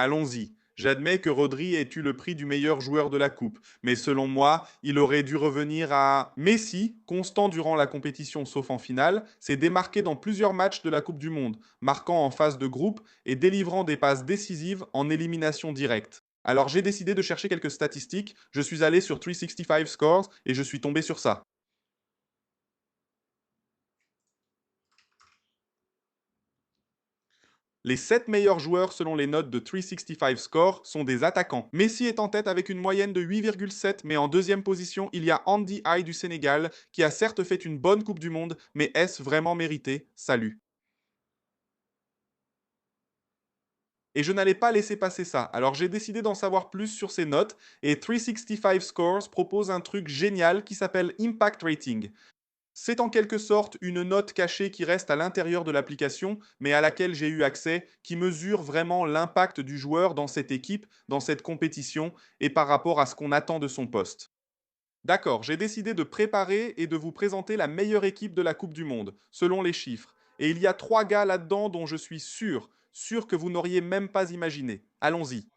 Allons-y. J'admets que Rodri ait eu le prix du meilleur joueur de la Coupe, mais selon moi, il aurait dû revenir à Messi, constant durant la compétition sauf en finale, s'est démarqué dans plusieurs matchs de la Coupe du Monde, marquant en phase de groupe et délivrant des passes décisives en élimination directe. Alors j'ai décidé de chercher quelques statistiques, je suis allé sur 365 Scores et je suis tombé sur ça. Les 7 meilleurs joueurs selon les notes de 365 Score sont des attaquants. Messi est en tête avec une moyenne de 8,7, mais en deuxième position, il y a Andy Aye du Sénégal, qui a certes fait une bonne Coupe du Monde, mais est-ce vraiment mérité? Salut. Et je n'allais pas laisser passer ça, alors j'ai décidé d'en savoir plus sur ces notes, et 365 Scores propose un truc génial qui s'appelle Impact Rating. C'est en quelque sorte une note cachée qui reste à l'intérieur de l'application, mais à laquelle j'ai eu accès, qui mesure vraiment l'impact du joueur dans cette équipe, dans cette compétition, et par rapport à ce qu'on attend de son poste. D'accord, j'ai décidé de préparer et de vous présenter la meilleure équipe de la Coupe du Monde, selon les chiffres. Et il y a 3 gars là-dedans dont je suis sûr que vous n'auriez même pas imaginé. Allons-y.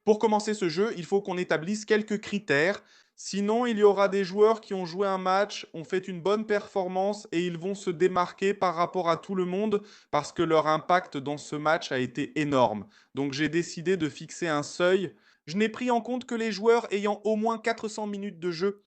Pour commencer ce jeu, il faut qu'on établisse quelques critères. Sinon, il y aura des joueurs qui ont joué un match, ont fait une bonne performance et ils vont se démarquer par rapport à tout le monde parce que leur impact dans ce match a été énorme. Donc j'ai décidé de fixer un seuil. Je n'ai pris en compte que les joueurs ayant au moins 400 minutes de jeu.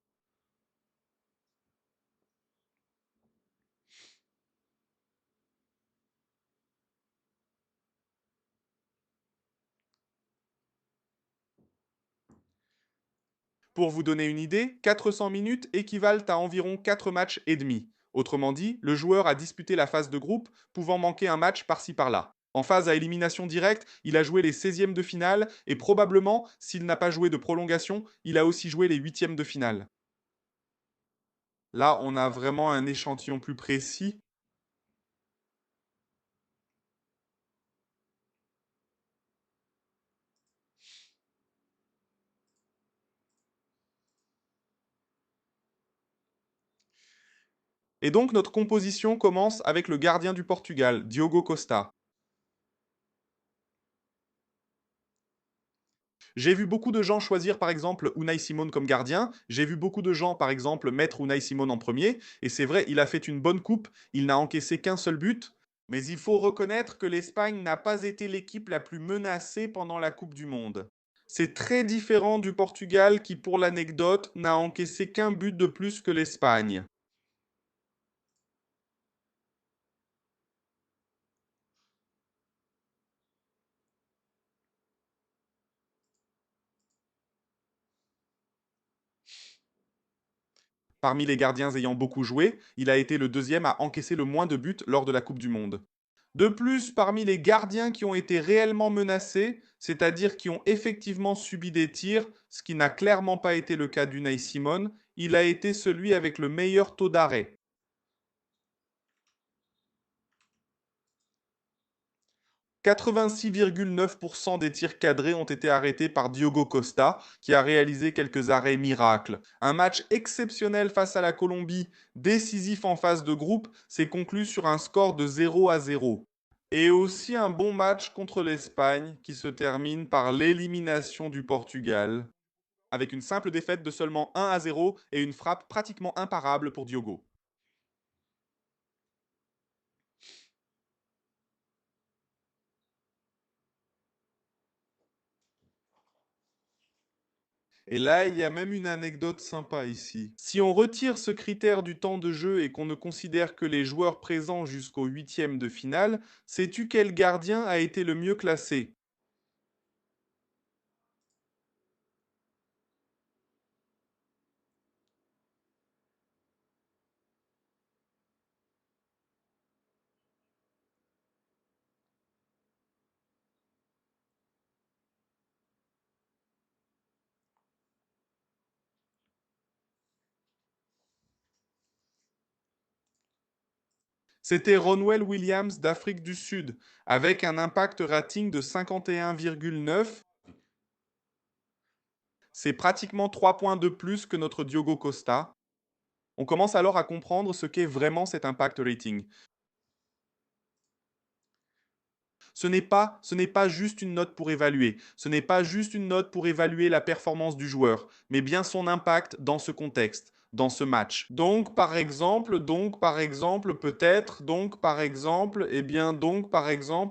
Pour vous donner une idée, 400 minutes équivalent à environ 4 matchs et demi. Autrement dit, le joueur a disputé la phase de groupe, pouvant manquer un match par-ci par-là. En phase à élimination directe, il a joué les 16e de finale et probablement, s'il n'a pas joué de prolongation, il a aussi joué les 8e de finale. Là, on a vraiment un échantillon plus précis. Et donc, notre composition commence avec le gardien du Portugal, Diogo Costa. J'ai vu beaucoup de gens choisir par exemple Unai Simon comme gardien. J'ai vu beaucoup de gens par exemple mettre Unai Simon en premier. Et c'est vrai, il a fait une bonne coupe. Il n'a encaissé qu'un seul but. Mais il faut reconnaître que l'Espagne n'a pas été l'équipe la plus menacée pendant la Coupe du Monde. C'est très différent du Portugal qui, pour l'anecdote, n'a encaissé qu'un but de plus que l'Espagne. Parmi les gardiens ayant beaucoup joué, il a été le deuxième à encaisser le moins de buts lors de la Coupe du Monde. De plus, parmi les gardiens qui ont été réellement menacés, c'est-à-dire qui ont effectivement subi des tirs, ce qui n'a clairement pas été le cas d'Unai Simon, il a été celui avec le meilleur taux d'arrêt. 86,9% des tirs cadrés ont été arrêtés par Diogo Costa, qui a réalisé quelques arrêts miracles. Un match exceptionnel face à la Colombie, décisif en phase de groupe, s'est conclu sur un score de 0-0. Et aussi un bon match contre l'Espagne, qui se termine par l'élimination du Portugal, avec une simple défaite de seulement 1-0 et une frappe pratiquement imparable pour Diogo. Et là, il y a même une anecdote sympa ici. Si on retire ce critère du temps de jeu et qu'on ne considère que les joueurs présents jusqu'au huitième de finale, sais-tu quel gardien a été le mieux classé? C'était Ronwell Williams d'Afrique du Sud, avec un impact rating de 51,9. C'est pratiquement 3 points de plus que notre Diogo Costa. On commence alors à comprendre ce qu'est vraiment cet impact rating. Ce n'est pas juste une note pour évaluer. Ce n'est pas juste une note pour évaluer la performance du joueur, mais bien son impact dans ce contexte, dans ce match. Peut-être, par exemple,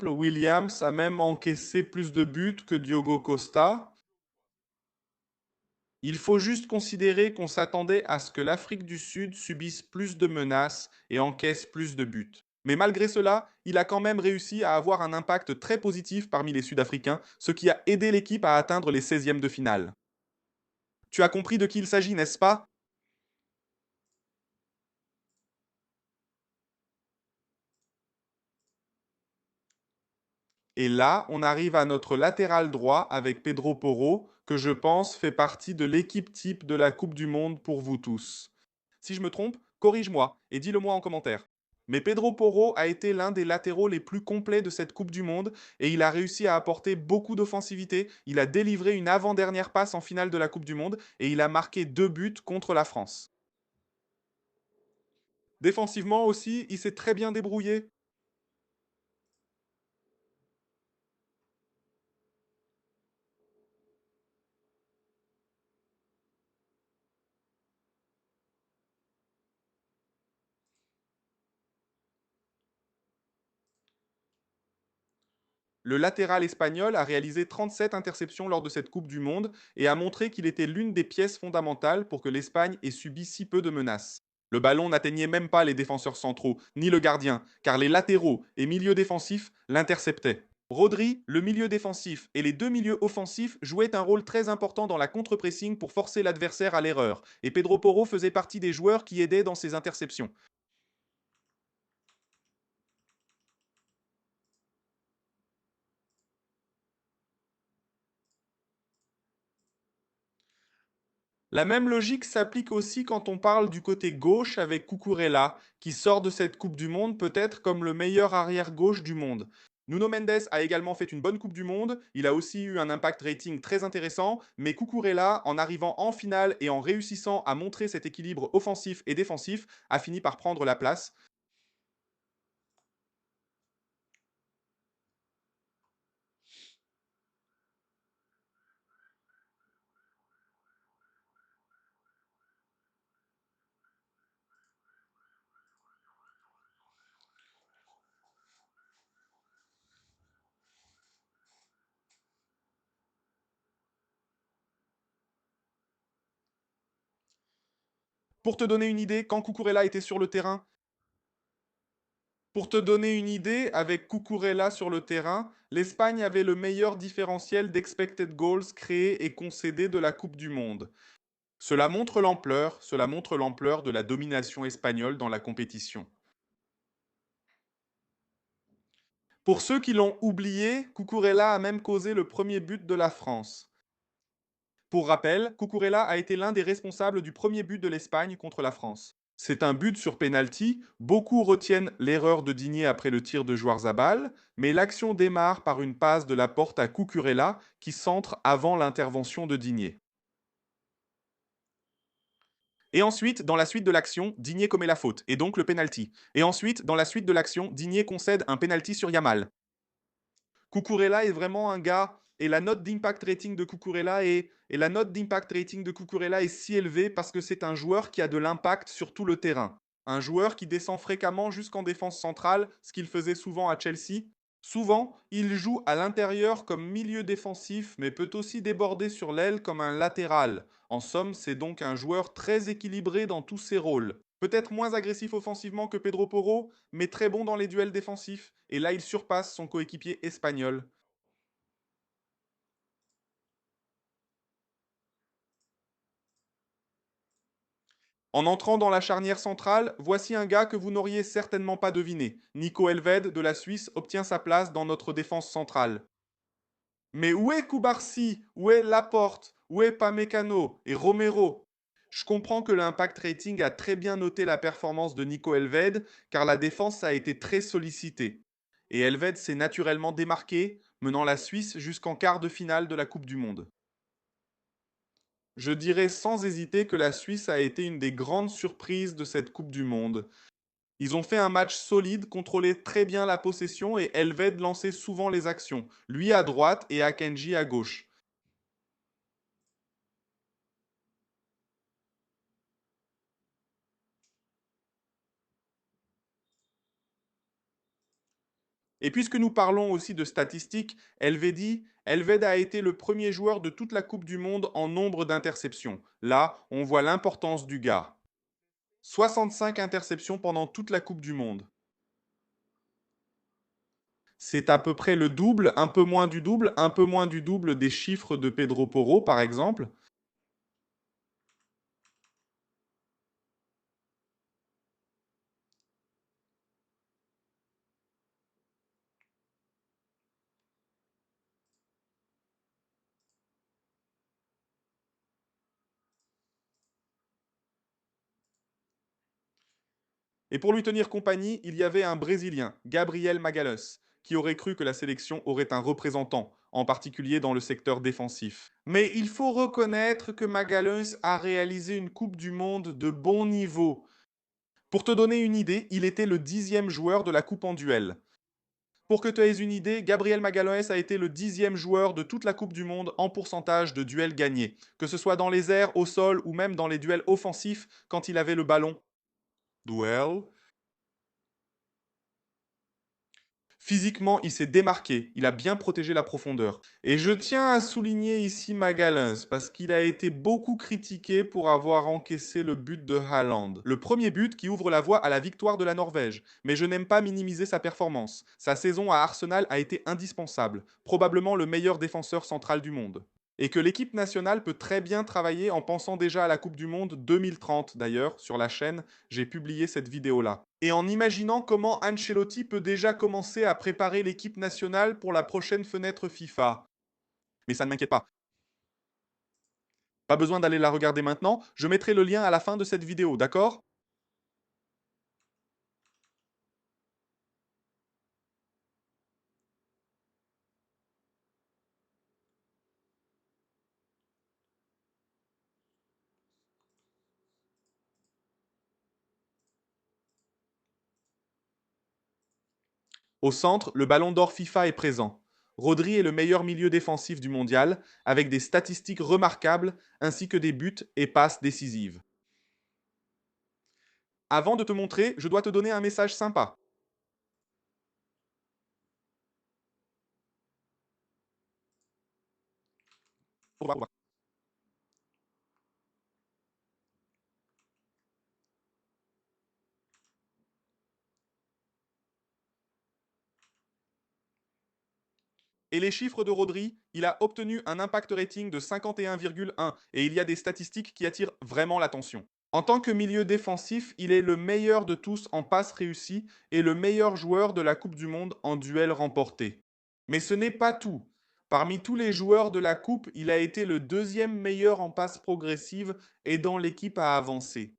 Williams a même encaissé plus de buts que Diogo Costa. Il faut juste considérer qu'on s'attendait à ce que l'Afrique du Sud subisse plus de menaces et encaisse plus de buts. Mais malgré cela, il a quand même réussi à avoir un impact très positif parmi les Sud-Africains, ce qui a aidé l'équipe à atteindre les 16e de finale. Tu as compris de qui il s'agit, n'est-ce pas? Et là, on arrive à notre latéral droit avec Pedro Porro, que je pense fait partie de l'équipe type de la Coupe du Monde pour vous tous. Si je me trompe, corrige-moi et dis-le moi en commentaire. Mais Pedro Porro a été l'un des latéraux les plus complets de cette Coupe du Monde et il a réussi à apporter beaucoup d'offensivité. Il a délivré une avant-dernière passe en finale de la Coupe du Monde et il a marqué 2 buts contre la France. Défensivement aussi, il s'est très bien débrouillé. Le latéral espagnol a réalisé 37 interceptions lors de cette Coupe du Monde et a montré qu'il était l'une des pièces fondamentales pour que l'Espagne ait subi si peu de menaces. Le ballon n'atteignait même pas les défenseurs centraux, ni le gardien, car les latéraux et milieux défensifs l'interceptaient. Rodri, le milieu défensif, et les deux milieux offensifs jouaient un rôle très important dans la contre-pressing pour forcer l'adversaire à l'erreur, et Pedro Porro faisait partie des joueurs qui aidaient dans ces interceptions. La même logique s'applique aussi quand on parle du côté gauche avec Cucurella, qui sort de cette Coupe du Monde peut-être comme le meilleur arrière-gauche du monde. Nuno Mendes a également fait une bonne Coupe du Monde, il a aussi eu un impact rating très intéressant, mais Cucurella, en arrivant en finale et en réussissant à montrer cet équilibre offensif et défensif, a fini par prendre la place. Pour te donner une idée, quand Cucurella était sur le terrain, avec Cucurella sur le terrain, l'Espagne avait le meilleur différentiel d'expected goals créés et concédés de la Coupe du Monde. Cela montre l'ampleur de la domination espagnole dans la compétition. Pour ceux qui l'ont oublié, Cucurella a même causé le premier but de la France. Pour rappel, Cucurella a été l'un des responsables du premier but de l'Espagne contre la France. C'est un but sur penalty, beaucoup retiennent l'erreur de Digne après le tir de Jouarzabal, mais l'action démarre par une passe de la porte à Cucurella qui centre avant l'intervention de Digne. Et ensuite, dans la suite de l'action, Digne commet la faute, et donc le penalty. Et ensuite, dans la suite de l'action, Digne concède un penalty sur Yamal. Cucurella est vraiment un gars, et la note d'impact rating de Cucurella est si élevée parce que c'est un joueur qui a de l'impact sur tout le terrain. Un joueur qui descend fréquemment jusqu'en défense centrale, ce qu'il faisait souvent à Chelsea. Souvent, il joue à l'intérieur comme milieu défensif, mais peut aussi déborder sur l'aile comme un latéral. En somme, c'est donc un joueur très équilibré dans tous ses rôles. Peut-être moins agressif offensivement que Pedro Porro, mais très bon dans les duels défensifs, et là il surpasse son coéquipier espagnol. En entrant dans la charnière centrale, voici un gars que vous n'auriez certainement pas deviné. Nico Elved de la Suisse obtient sa place dans notre défense centrale. Mais où est Koubarsi? Où est Laporte? Où est Pamecano et Romero? Je comprends que l'Impact Rating a très bien noté la performance de Nico Elved, car la défense a été très sollicitée. Et Elved s'est naturellement démarqué, menant la Suisse jusqu'en quart de finale de la Coupe du Monde. Je dirais sans hésiter que la Suisse a été une des grandes surprises de cette Coupe du Monde. Ils ont fait un match solide, contrôlé très bien la possession et Elved lançait souvent les actions, lui à droite et Akenji à gauche. Et puisque nous parlons aussi de statistiques, Elved a été le premier joueur de toute la Coupe du Monde en nombre d'interceptions. Là, on voit l'importance du gars. 65 interceptions pendant toute la Coupe du Monde. C'est à peu près le double, un peu moins du double, un peu moins du double des chiffres de Pedro Porro, par exemple. Et pour lui tenir compagnie, il y avait un Brésilien, Gabriel Magalhães, qui aurait cru que la sélection aurait un représentant, en particulier dans le secteur défensif. Mais il faut reconnaître que Magalhães a réalisé une Coupe du Monde de bon niveau. Pour te donner une idée, il était le 10e joueur de la Coupe en duel. Pour que tu aies une idée, Gabriel Magalhães a été le 10e joueur de toute la Coupe du Monde en pourcentage de duels gagnés, que ce soit dans les airs, au sol ou même dans les duels offensifs quand il avait le ballon. Duel. Physiquement, il s'est démarqué, il a bien protégé la profondeur. Et je tiens à souligner ici Magalhães, parce qu'il a été beaucoup critiqué pour avoir encaissé le but de Haaland. Le premier but qui ouvre la voie à la victoire de la Norvège. Mais je n'aime pas minimiser sa performance. Sa saison à Arsenal a été indispensable, probablement le meilleur défenseur central du monde. Et que l'équipe nationale peut très bien travailler en pensant déjà à la Coupe du Monde 2030 d'ailleurs, sur la chaîne, j'ai publié cette vidéo-là. Et en imaginant comment Ancelotti peut déjà commencer à préparer l'équipe nationale pour la prochaine fenêtre FIFA. Mais ça ne m'inquiète pas. Pas besoin d'aller la regarder maintenant, je mettrai le lien à la fin de cette vidéo, d'accord? Au centre, le ballon d'or FIFA est présent. Rodri est le meilleur milieu défensif du mondial, avec des statistiques remarquables ainsi que des buts et passes décisives. Avant de te montrer, je dois te donner un message sympa. Au revoir. Et les chiffres de Rodri, il a obtenu un impact rating de 51,1 et il y a des statistiques qui attirent vraiment l'attention. En tant que milieu défensif, il est le meilleur de tous en passes réussies et le meilleur joueur de la Coupe du Monde en duel remporté. Mais ce n'est pas tout. Parmi tous les joueurs de la Coupe, il a été le deuxième meilleur en passes progressives, aidant l'équipe à avancer.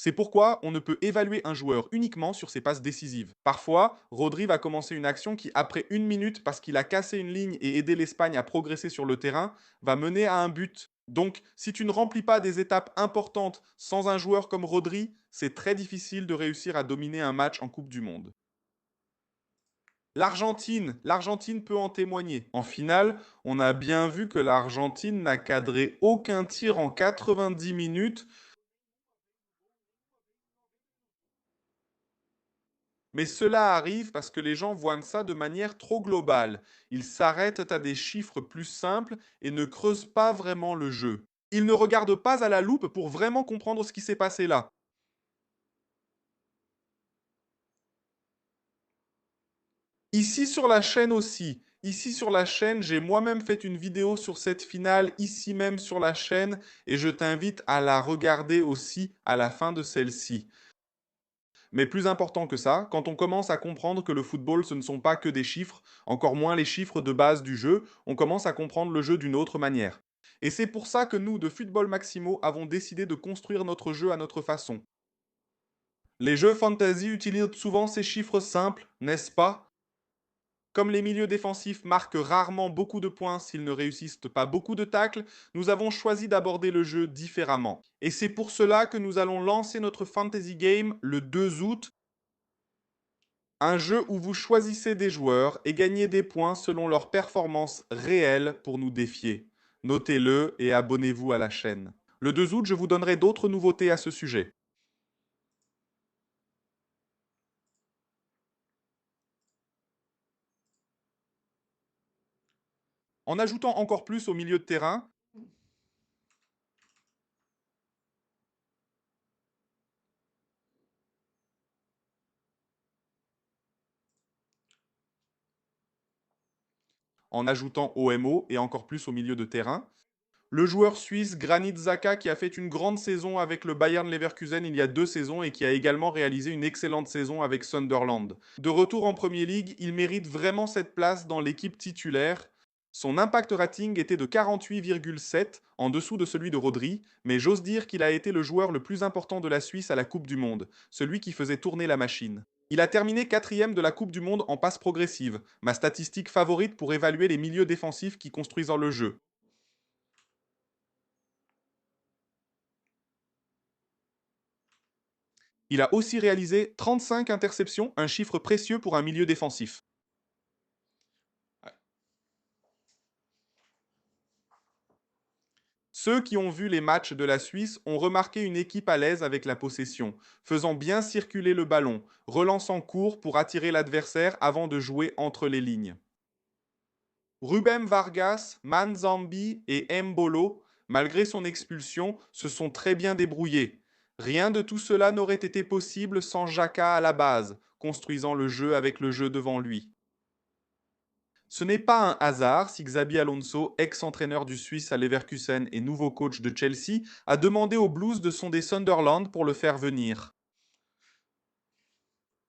C'est pourquoi on ne peut évaluer un joueur uniquement sur ses passes décisives. Parfois, Rodri va commencer une action qui, après une minute, parce qu'il a cassé une ligne et aidé l'Espagne à progresser sur le terrain, va mener à un but. Donc, si tu ne remplis pas des étapes importantes sans un joueur comme Rodri, c'est très difficile de réussir à dominer un match en Coupe du Monde. L'Argentine peut en témoigner. En finale, on a bien vu que l'Argentine n'a cadré aucun tir en 90 minutes. Mais cela arrive parce que les gens voient ça de manière trop globale. Ils s'arrêtent à des chiffres plus simples et ne creusent pas vraiment le jeu. Ils ne regardent pas à la loupe pour vraiment comprendre ce qui s'est passé là. Ici sur la chaîne aussi. Ici sur la chaîne, j'ai moi-même fait une vidéo sur cette finale, ici même sur la chaîne, et je t'invite à la regarder aussi à la fin de celle-ci. Mais plus important que ça, quand on commence à comprendre que le football, ce ne sont pas que des chiffres, encore moins les chiffres de base du jeu, on commence à comprendre le jeu d'une autre manière. Et c'est pour ça que nous, de Football Maximo, avons décidé de construire notre jeu à notre façon. Les jeux fantasy utilisent souvent ces chiffres simples, n'est-ce pas? Comme les milieux défensifs marquent rarement beaucoup de points s'ils ne réussissent pas beaucoup de tacles, nous avons choisi d'aborder le jeu différemment. Et c'est pour cela que nous allons lancer notre fantasy game le 2 août. Un jeu où vous choisissez des joueurs et gagnez des points selon leur performance réelle pour nous défier. Notez-le et abonnez-vous à la chaîne. Le 2 août, je vous donnerai d'autres nouveautés à ce sujet. En ajoutant encore plus au milieu de terrain, en ajoutant OMO et encore plus au milieu de terrain, le joueur suisse Granit Xhaka qui a fait une grande saison avec le Bayern Leverkusen il y a 2 saisons et qui a également réalisé une excellente saison avec Sunderland. De retour en Premier League, il mérite vraiment cette place dans l'équipe titulaire. Son impact rating était de 48,7, en dessous de celui de Rodri, mais j'ose dire qu'il a été le joueur le plus important de la Suisse à la Coupe du Monde, celui qui faisait tourner la machine. Il a terminé quatrième de la Coupe du Monde en passe progressive, ma statistique favorite pour évaluer les milieux défensifs qui construisent le jeu. Il a aussi réalisé 35 interceptions, un chiffre précieux pour un milieu défensif. Ceux qui ont vu les matchs de la Suisse ont remarqué une équipe à l'aise avec la possession, faisant bien circuler le ballon, relançant court pour attirer l'adversaire avant de jouer entre les lignes. Rubem Vargas, Manzambi et Mbolo, malgré son expulsion, se sont très bien débrouillés. Rien de tout cela n'aurait été possible sans Xhaka à la base, construisant le jeu avec le jeu devant lui. Ce n'est pas un hasard si Xabi Alonso, ex-entraîneur du Suisse à Leverkusen et nouveau coach de Chelsea, a demandé aux Blues de sonder Sunderland pour le faire venir.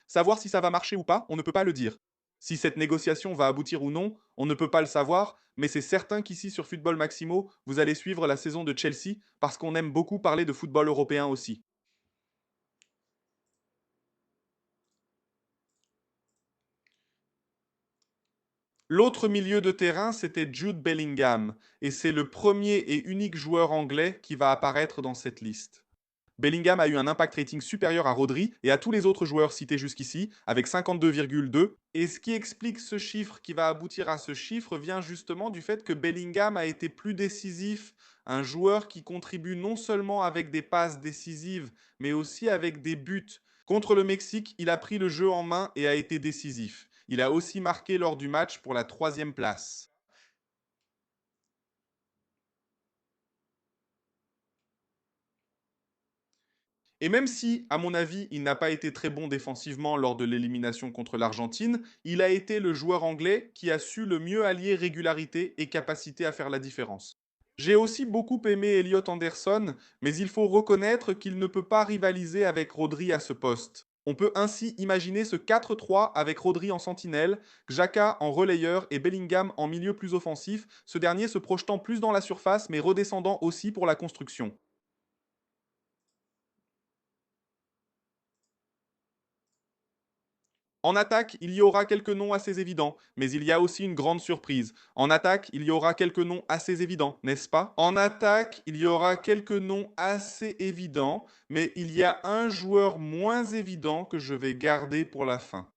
Savoir si ça va marcher ou pas, on ne peut pas le dire. Si cette négociation va aboutir ou non, on ne peut pas le savoir, mais c'est certain qu'ici sur Football Maximo, vous allez suivre la saison de Chelsea parce qu'on aime beaucoup parler de football européen aussi. L'autre milieu de terrain, c'était Jude Bellingham, et c'est le premier et unique joueur anglais qui va apparaître dans cette liste. Bellingham a eu un impact rating supérieur à Rodri et à tous les autres joueurs cités jusqu'ici, avec 52,2. Et ce qui explique ce chiffre, qui va aboutir à ce chiffre, vient justement du fait que Bellingham a été plus décisif, un joueur qui contribue non seulement avec des passes décisives, mais aussi avec des buts. Contre le Mexique, il a pris le jeu en main et a été décisif. Il a aussi marqué lors du match pour la 3e place. Et même si, à mon avis, il n'a pas été très bon défensivement lors de l'élimination contre l'Argentine, il a été le joueur anglais qui a su le mieux allier régularité et capacité à faire la différence. J'ai aussi beaucoup aimé Elliot Anderson, mais il faut reconnaître qu'il ne peut pas rivaliser avec Rodri à ce poste. On peut ainsi imaginer ce 4-3 avec Rodri en sentinelle, Xhaka en relayeur et Bellingham en milieu plus offensif, ce dernier se projetant plus dans la surface mais redescendant aussi pour la construction. En attaque, il y aura quelques noms assez évidents, mais il y a aussi une grande surprise. En attaque, il y aura quelques noms assez évidents, n'est-ce pas? En attaque, il y aura quelques noms assez évidents, mais il y a un joueur moins évident que je vais garder pour la fin.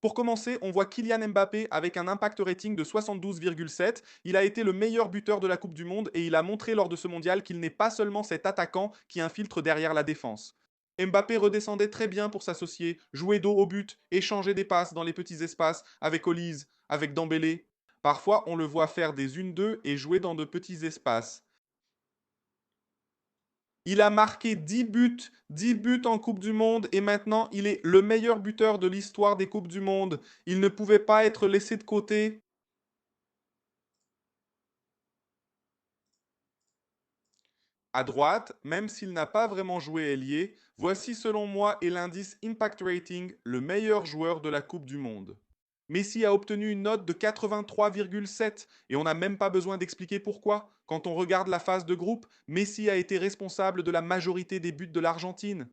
Pour commencer, on voit Kylian Mbappé avec un impact rating de 72,7. Il a été le meilleur buteur de la Coupe du Monde et il a montré lors de ce mondial qu'il n'est pas seulement cet attaquant qui infiltre derrière la défense. Mbappé redescendait très bien pour s'associer, jouer dos au but, échanger des passes dans les petits espaces avec Olise, avec Dembélé. Parfois, on le voit faire des 1-2 et jouer dans de petits espaces. Il a marqué 10 buts en Coupe du Monde et maintenant il est le meilleur buteur de l'histoire des Coupes du Monde. Il ne pouvait pas être laissé de côté. À droite, même s'il n'a pas vraiment joué ailier, voici selon moi et l'indice Impact Rating le meilleur joueur de la Coupe du Monde. Messi a obtenu une note de 83,7 et on n'a même pas besoin d'expliquer pourquoi. Quand on regarde la phase de groupe, Messi a été responsable de la majorité des buts de l'Argentine.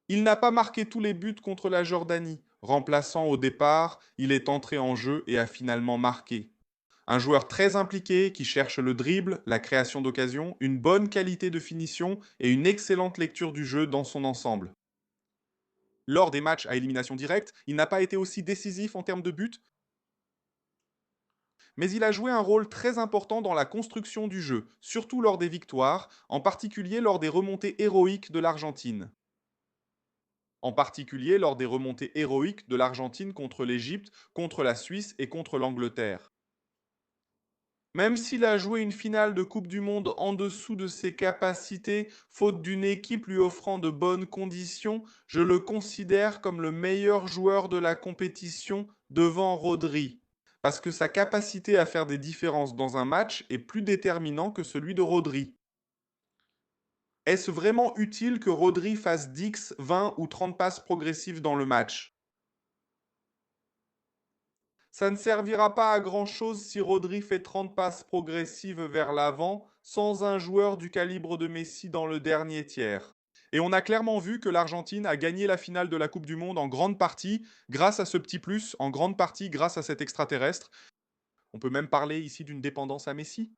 Il n'a pas marqué tous les buts contre la Jordanie. Remplaçant au départ, il est entré en jeu et a finalement marqué. Un joueur très impliqué qui cherche le dribble, la création d'occasion, une bonne qualité de finition et une excellente lecture du jeu dans son ensemble. Lors des matchs à élimination directe, il n'a pas été aussi décisif en termes de buts, mais il a joué un rôle très important dans la construction du jeu, surtout lors des victoires, en particulier lors des remontées héroïques de l'Argentine. En particulier lors des remontées héroïques de l'Argentine contre l'Égypte, contre la Suisse et contre l'Angleterre. Même s'il a joué une finale de Coupe du Monde en dessous de ses capacités, faute d'une équipe lui offrant de bonnes conditions, je le considère comme le meilleur joueur de la compétition devant Rodri. Parce que sa capacité à faire des différences dans un match est plus déterminant que celui de Rodri. Est-ce vraiment utile que Rodri fasse 10, 20 ou 30 passes progressives dans le match? Ça ne servira pas à grand-chose si Rodri fait 30 passes progressives vers l'avant sans un joueur du calibre de Messi dans le dernier tiers. Et on a clairement vu que l'Argentine a gagné la finale de la Coupe du Monde en grande partie grâce à ce petit plus, en grande partie grâce à cet extraterrestre. On peut même parler ici d'une dépendance à Messi.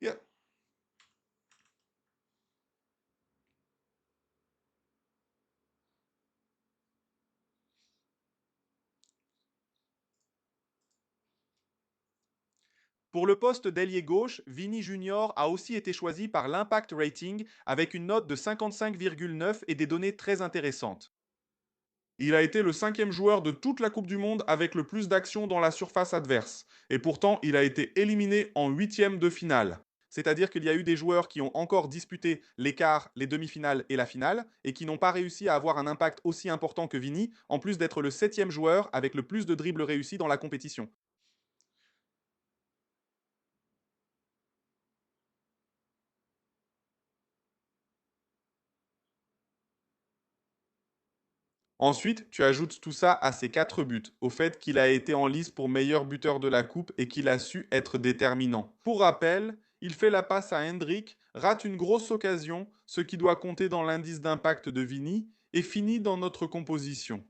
Yeah. Pour le poste d'ailier gauche, Vini Junior a aussi été choisi par l'Impact Rating avec une note de 55,9 et des données très intéressantes. Il a été le cinquième joueur de toute la Coupe du Monde avec le plus d'actions dans la surface adverse. Et pourtant, il a été éliminé en huitième de finale. C'est-à-dire qu'il y a eu des joueurs qui ont encore disputé les quarts, les demi-finales et la finale, et qui n'ont pas réussi à avoir un impact aussi important que Vini, en plus d'être le septième joueur avec le plus de dribbles réussis dans la compétition. Ensuite, tu ajoutes tout ça à ses 4 buts, au fait qu'il a été en lice pour meilleur buteur de la coupe et qu'il a su être déterminant. Pour rappel, il fait la passe à Hendrik, rate une grosse occasion, ce qui doit compter dans l'indice d'impact de Vini, et finit dans notre composition.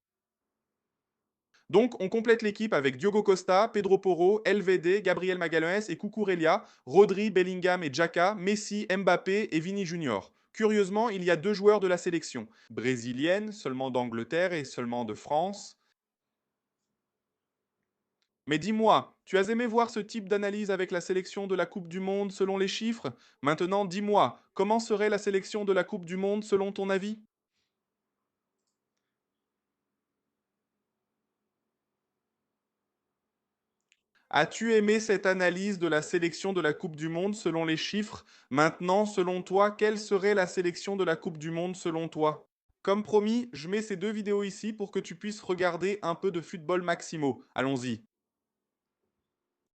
Donc, on complète l'équipe avec Diogo Costa, Pedro Porro, LVD, Gabriel Magalhães et Cucurella, Rodri, Bellingham et Xhaka, Messi, Mbappé et Vini Junior. Curieusement, il y a deux joueurs de la sélection, brésilienne, seulement d'Angleterre et seulement de France. Mais dis-moi, tu as aimé voir ce type d'analyse avec la sélection de la Coupe du Monde selon les chiffres? Maintenant, dis-moi, comment serait la sélection de la Coupe du Monde selon ton avis? As-tu aimé cette analyse de la sélection de la Coupe du Monde selon les chiffres? Maintenant, selon toi, quelle serait la sélection de la Coupe du Monde selon toi? Comme promis, je mets ces deux vidéos ici pour que tu puisses regarder un peu de football Maximo. Allons-y.